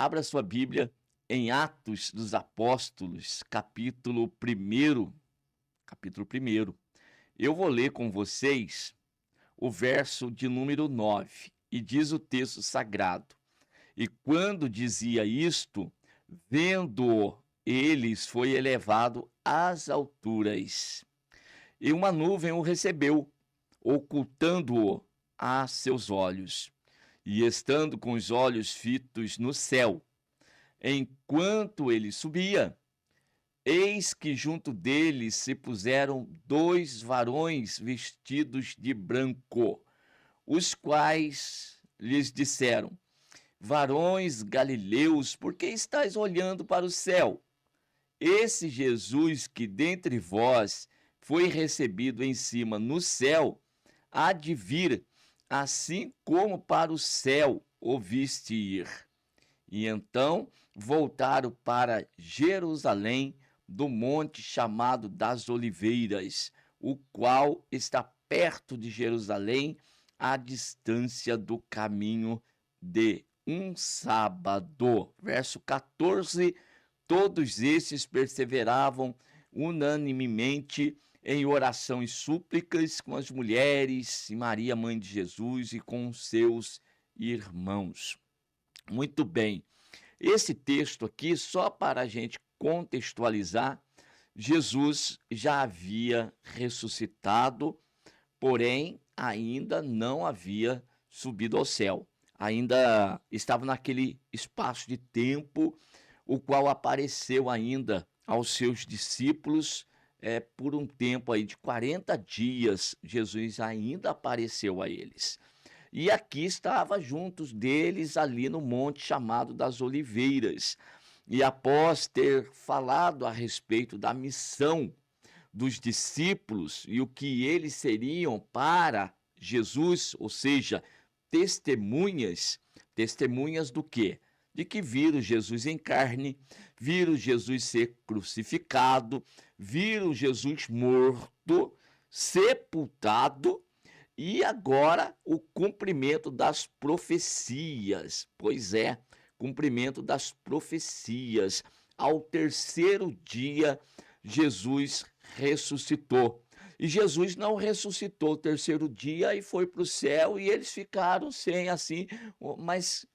Abra sua Bíblia em Atos dos Apóstolos, capítulo 1. Eu vou ler com vocês o verso de número 9, e diz o texto sagrado: E quando dizia isto, vendo eles, foi elevado às alturas, e uma nuvem o recebeu, ocultando-o a seus olhos. E estando com os olhos fitos no céu, enquanto ele subia, eis que junto dele se puseram dois varões vestidos de branco, os quais lhes disseram: Varões galileus, por que estáis olhando para o céu? Esse Jesus que dentre vós foi recebido em cima no céu, há de vir, assim como para o céu o viste ir. E então voltaram para Jerusalém, do monte chamado das Oliveiras, o qual está perto de Jerusalém, à distância do caminho de um sábado. Verso 14: Todos estes perseveravam unanimemente em oração e súplicas com as mulheres e Maria, mãe de Jesus, e com seus irmãos. Muito bem. Esse texto aqui, só para a gente contextualizar, Jesus já havia ressuscitado, porém ainda não havia subido ao céu. Ainda estava naquele espaço de tempo, o qual apareceu ainda aos seus discípulos por um tempo aí de 40 dias. Jesus ainda apareceu a eles. E aqui estava juntos deles ali no monte chamado das Oliveiras. E após ter falado a respeito da missão dos discípulos e o que eles seriam para Jesus, ou seja, testemunhas do quê? De que viram Jesus em carne, viram Jesus ser crucificado, viram Jesus morto, sepultado, e agora o cumprimento das profecias. Pois é, cumprimento das profecias. Ao terceiro dia, Jesus ressuscitou. E Jesus não ressuscitou o terceiro dia e foi para o céu, e eles ficaram sem assim, mas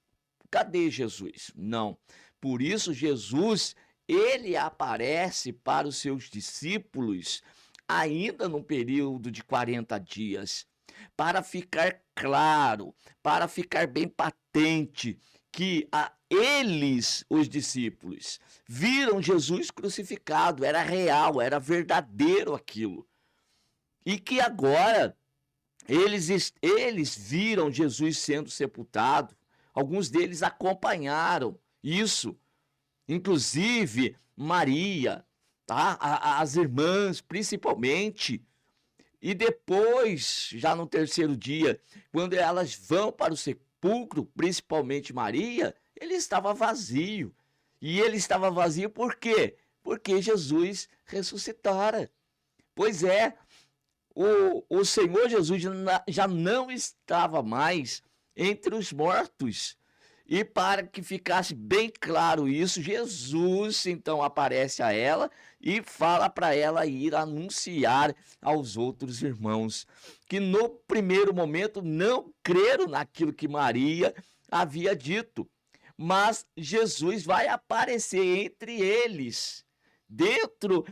cadê Jesus? Não. Por isso Jesus, ele aparece para os seus discípulos ainda no período de 40 dias, para ficar claro, para ficar bem patente que eles, os discípulos, viram Jesus crucificado, era real, era verdadeiro aquilo. E que agora eles viram Jesus sendo sepultado, alguns deles acompanharam isso, inclusive Maria, tá? As irmãs principalmente. E depois, já no terceiro dia, quando elas vão para o sepulcro, principalmente Maria, ele estava vazio. E ele estava vazio por quê? Porque Jesus ressuscitara. Pois é, o Senhor Jesus já não estava mais entre os mortos. E para que ficasse bem claro isso, Jesus então aparece a ela e fala para ela ir anunciar aos outros irmãos, que no primeiro momento não creram naquilo que Maria havia dito, mas Jesus vai aparecer entre eles, dentro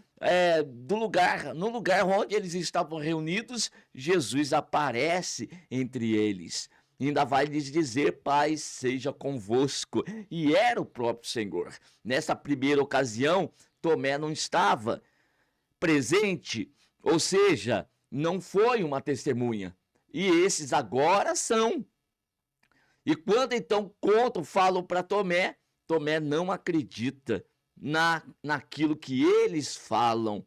do lugar, no lugar onde eles estavam reunidos. Jesus aparece entre eles. Ainda vai lhes dizer: paz seja convosco. E era o próprio Senhor. Nessa primeira ocasião, Tomé não estava presente, ou seja, não foi uma testemunha. E esses agora são. E quando então falam para Tomé, Tomé não acredita naquilo que eles falam.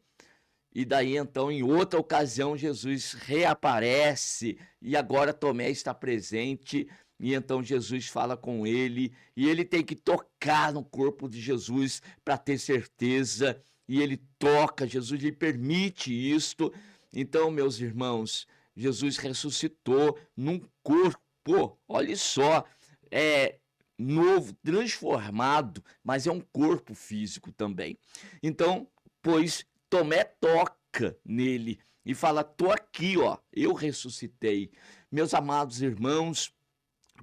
E daí então, em outra ocasião, Jesus reaparece e agora Tomé está presente. E então Jesus fala com ele e ele tem que tocar no corpo de Jesus para ter certeza. E ele toca, Jesus lhe permite isto. Então, meus irmãos, Jesus ressuscitou num corpo, olha só, novo, transformado, mas é um corpo físico também. Então, pois Tomé toca nele e fala: tô aqui, ó, eu ressuscitei. Meus amados irmãos,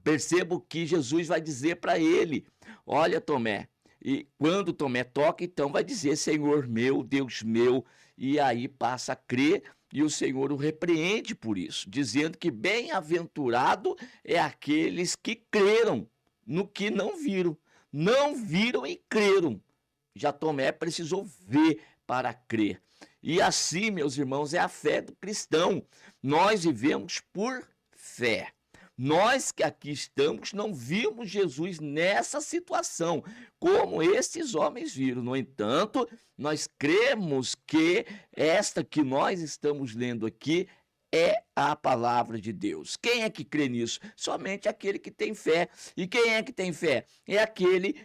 percebo que Jesus vai dizer para ele: olha, Tomé, e quando Tomé toca, então vai dizer: Senhor meu, Deus meu, e aí passa a crer. E o Senhor o repreende por isso, dizendo que bem-aventurado é aqueles que creram no que não viram. Não viram e creram. Já Tomé precisou ver para crer. E assim, meus irmãos, é a fé do cristão. Nós vivemos por fé. Nós que aqui estamos não vimos Jesus nessa situação, como esses homens viram. No entanto, nós cremos que esta que nós estamos lendo aqui é a palavra de Deus. Quem é que crê nisso? Somente aquele que tem fé. E quem é que tem fé? É aquele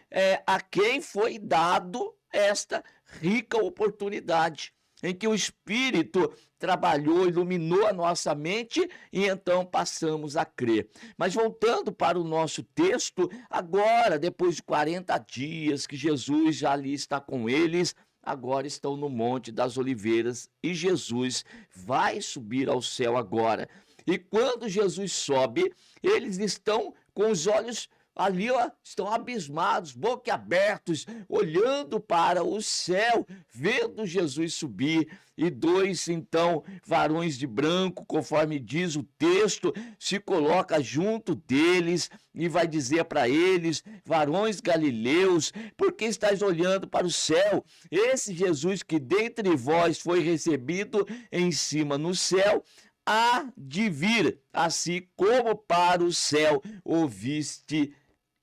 a quem foi dado esta rica oportunidade, em que o Espírito trabalhou, iluminou a nossa mente e então passamos a crer. Mas voltando para o nosso texto, agora, depois de 40 dias que Jesus já ali está com eles, agora estão no Monte das Oliveiras e Jesus vai subir ao céu agora. E quando Jesus sobe, eles estão com os olhos ali, ó, estão abismados, boquiabertos, olhando para o céu, vendo Jesus subir. E dois, então, varões de branco, conforme diz o texto, se coloca junto deles e vai dizer para eles: varões galileus, por que estáis olhando para o céu? Esse Jesus que dentre vós foi recebido em cima no céu, há de vir, assim como para o céu ouviste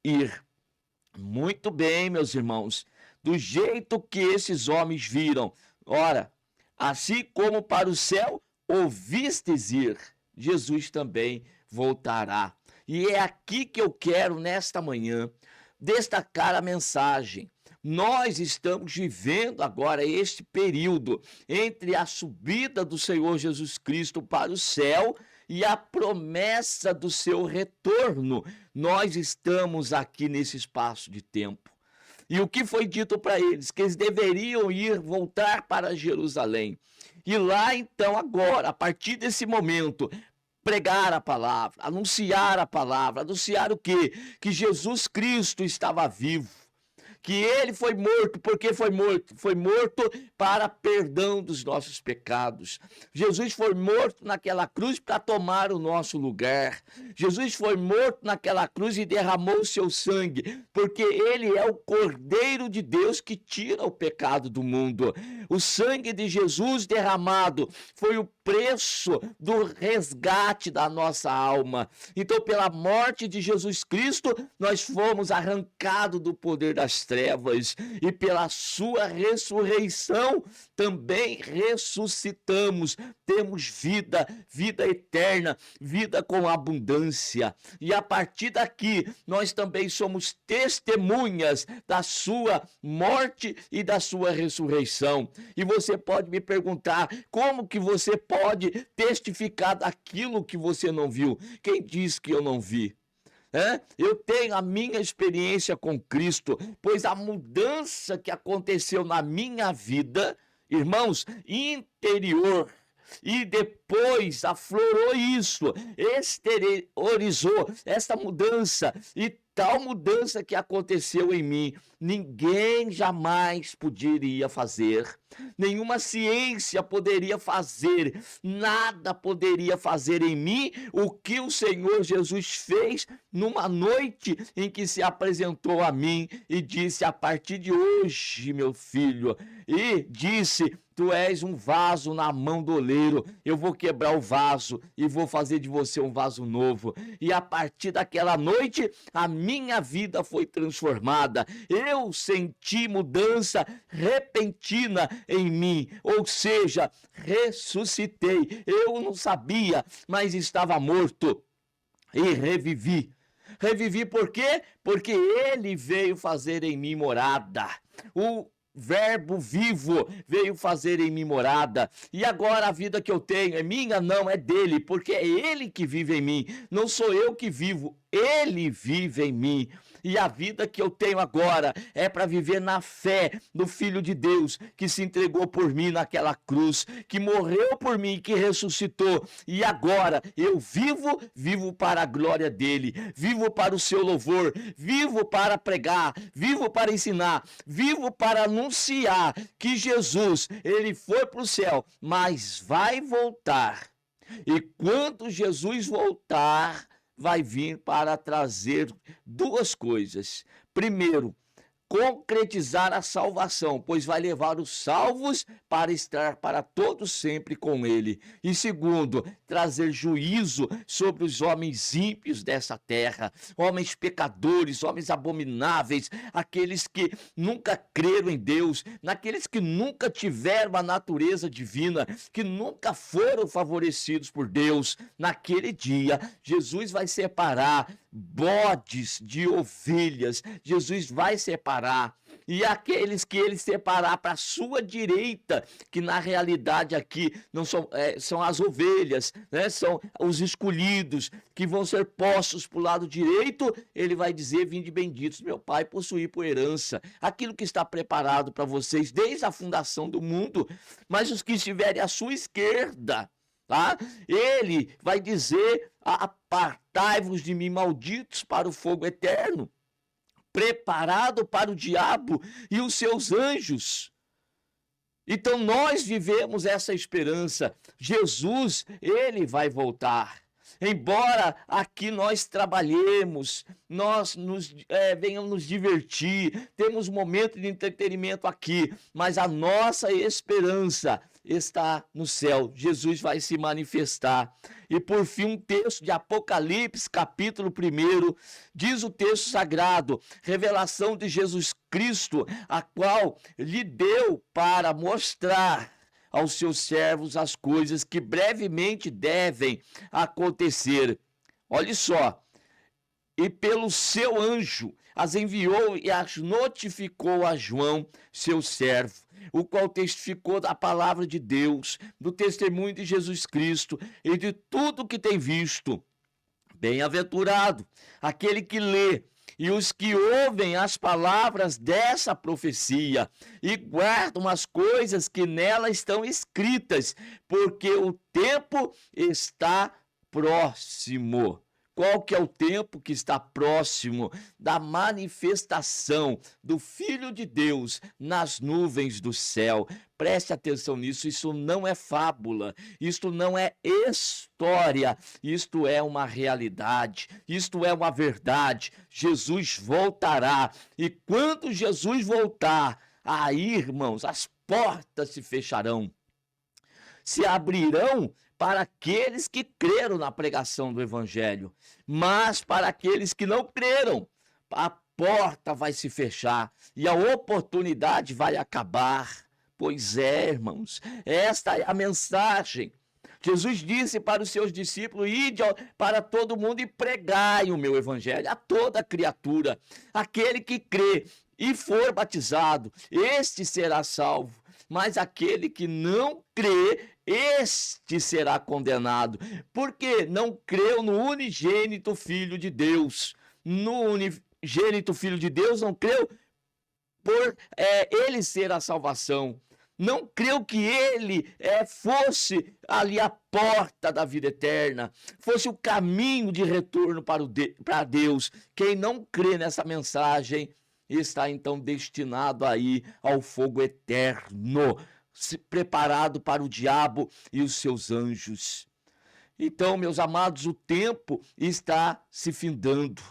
ir. Muito bem, meus irmãos, do jeito que esses homens viram, ora, assim como para o céu ouvistes ir, Jesus também voltará. E é aqui que eu quero, nesta manhã, destacar a mensagem. Nós estamos vivendo agora este período entre a subida do Senhor Jesus Cristo para o céu e a promessa do seu retorno. Nós estamos aqui nesse espaço de tempo. E o que foi dito para eles? Que eles deveriam voltar para Jerusalém. E lá então agora, a partir desse momento, pregar a palavra, anunciar o quê? Que Jesus Cristo estava vivo, que ele foi morto. Porque foi morto? Foi morto para perdão dos nossos pecados. Jesus foi morto naquela cruz para tomar o nosso lugar. Jesus foi morto naquela cruz e derramou o seu sangue, porque ele é o Cordeiro de Deus que tira o pecado do mundo. O sangue de Jesus derramado foi o preço do resgate da nossa alma. Então, pela morte de Jesus Cristo, nós fomos arrancados do poder das trevas, e pela sua ressurreição também ressuscitamos, temos vida, vida eterna, vida com abundância. E a partir daqui, nós também somos testemunhas da sua morte e da sua ressurreição. E você pode me perguntar: como que você pode testificar daquilo que você não viu? Quem diz que eu não vi? Eu tenho a minha experiência com Cristo, pois a mudança que aconteceu na minha vida, irmãos, interior, e depois aflorou isso, exteriorizou essa mudança, e tal mudança que aconteceu em mim, ninguém jamais poderia fazer, nenhuma ciência poderia fazer, nada poderia fazer em mim o que o Senhor Jesus fez numa noite em que se apresentou a mim e disse: a partir de hoje, meu filho, e disse: tu és um vaso na mão do oleiro, eu vou quebrar o vaso e vou fazer de você um vaso novo. E a partir daquela noite, a minha vida foi transformada. Eu senti mudança repentina em mim, ou seja, ressuscitei. Eu não sabia, mas estava morto e revivi. Revivi por quê? Porque ele veio fazer em mim morada. O Verbo vivo veio fazer em mim morada, e agora a vida que eu tenho é minha? Não, é dele, porque é ele que vive em mim, não sou eu que vivo, ele vive em mim. E a vida que eu tenho agora é para viver na fé do Filho de Deus, que se entregou por mim naquela cruz, que morreu por mim, que ressuscitou. E agora eu vivo para a glória dele, vivo para o seu louvor, vivo para pregar, vivo para ensinar, vivo para anunciar que Jesus, ele foi para o céu, mas vai voltar. E quando Jesus voltar, vai vir para trazer duas coisas. Primeiro, concretizar a salvação, pois vai levar os salvos para estar para todos sempre com ele. E segundo, trazer juízo sobre os homens ímpios dessa terra, homens pecadores, homens abomináveis, aqueles que nunca creram em Deus, naqueles que nunca tiveram a natureza divina, que nunca foram favorecidos por Deus. Naquele dia, Jesus vai separar bodes de ovelhas, Jesus vai separar, e aqueles que ele separar para a sua direita, que na realidade aqui não são, são as ovelhas, né? São os escolhidos, que vão ser postos para o lado direito, ele vai dizer: vinde benditos, meu Pai, possuir por herança aquilo que está preparado para vocês desde a fundação do mundo. Mas os que estiverem à sua esquerda, tá? Ele vai dizer: apartai-vos de mim, malditos, para o fogo eterno, preparado para o diabo e os seus anjos. Então nós vivemos essa esperança. Jesus, ele vai voltar. Embora aqui nós trabalhemos, nós venhamos nos divertir, temos um momento de entretenimento aqui, mas a nossa esperança está no céu. Jesus vai se manifestar. E por fim, um texto de Apocalipse, capítulo 1, diz o texto sagrado: revelação de Jesus Cristo, a qual lhe deu para mostrar aos seus servos as coisas que brevemente devem acontecer. Olha só. E pelo seu anjo as enviou e as notificou a João, seu servo, o qual testificou da palavra de Deus, do testemunho de Jesus Cristo e de tudo que tem visto. Bem-aventurado aquele que lê e os que ouvem as palavras dessa profecia e guardam as coisas que nela estão escritas, porque o tempo está próximo. Qual que é o tempo que está próximo? Da manifestação do Filho de Deus nas nuvens do céu. Preste atenção nisso, isso não é fábula, isto não é história, isto é uma realidade, isto é uma verdade. Jesus voltará, e quando Jesus voltar, aí, irmãos, as portas se fecharão, se abrirão para aqueles que creram na pregação do Evangelho, mas para aqueles que não creram, a porta vai se fechar e a oportunidade vai acabar. Pois é, irmãos, esta é a mensagem. Jesus disse para os seus discípulos: ide para todo mundo e pregai o meu evangelho a toda criatura. Aquele que crê e for batizado, este será salvo. Mas aquele que não crê, este será condenado, porque não creu no unigênito Filho de Deus. No unigênito Filho de Deus não creu por ele ser a salvação. Não creu que ele fosse ali a porta da vida eterna, fosse o caminho de retorno para Deus. Quem não crê nessa mensagem está então destinado a ir ao fogo eterno, preparado para o diabo e os seus anjos. Então, meus amados, o tempo está se findando.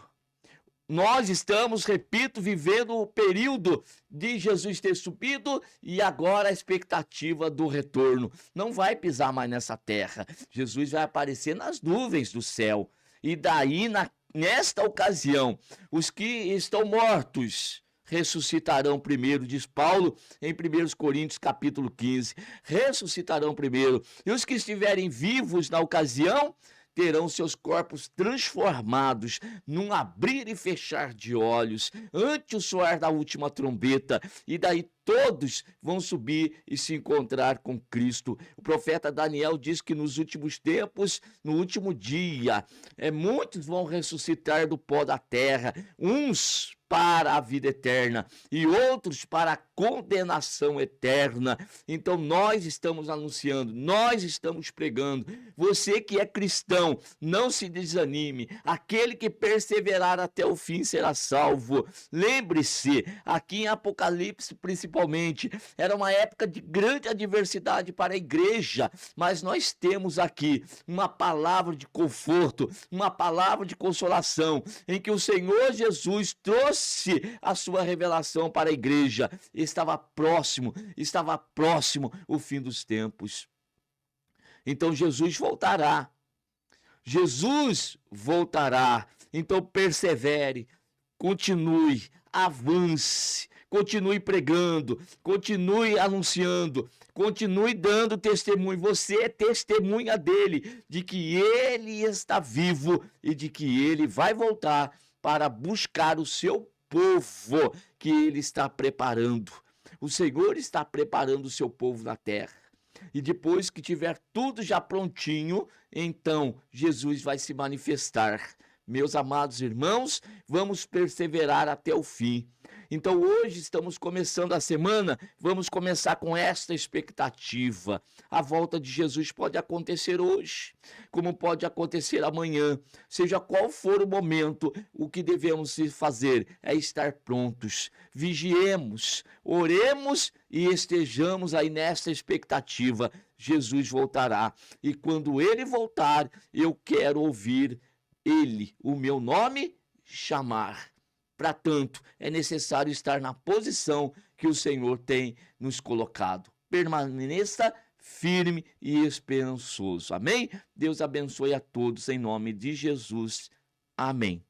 Nós estamos, repito, vivendo o período de Jesus ter subido e agora a expectativa do retorno. Não vai pisar mais nessa terra. Jesus vai aparecer nas nuvens do céu. E daí, nesta ocasião, os que estão mortos ressuscitarão primeiro, diz Paulo em 1 Coríntios capítulo 15. Ressuscitarão primeiro. E os que estiverem vivos na ocasião terão seus corpos transformados num abrir e fechar de olhos, ante o soar da última trombeta, e daí todos vão subir e se encontrar com Cristo. O profeta Daniel diz que nos últimos tempos, no último dia, muitos vão ressuscitar do pó da terra, uns para a vida eterna e outros para a condenação eterna. Então nós estamos anunciando, nós estamos pregando. Você que é cristão, não se desanime. Aquele que perseverar até o fim será salvo. Lembre-se, aqui em Apocalipse principalmente, era uma época de grande adversidade para a igreja, mas nós temos aqui uma palavra de conforto, uma palavra de consolação, em que o Senhor Jesus trouxe a sua revelação para a igreja. Estava próximo o fim dos tempos. Então Jesus voltará. Jesus voltará. Então persevere, continue, avance, continue pregando, continue anunciando, continue dando testemunho. Você é testemunha dele, de que ele está vivo e de que ele vai voltar para buscar o seu povo que ele está preparando. O Senhor está preparando o seu povo na terra. E depois que tiver tudo já prontinho, então Jesus vai se manifestar. Meus amados irmãos, vamos perseverar até o fim. Então hoje estamos começando a semana, vamos começar com esta expectativa. A volta de Jesus pode acontecer hoje, como pode acontecer amanhã. Seja qual for o momento, o que devemos fazer é estar prontos. Vigiemos, oremos e estejamos aí nesta expectativa. Jesus voltará e quando ele voltar, eu quero ouvir ele, o meu nome, chamar. Para tanto, é necessário estar na posição que o Senhor tem nos colocado. Permaneça firme e esperançoso. Amém? Deus abençoe a todos em nome de Jesus. Amém.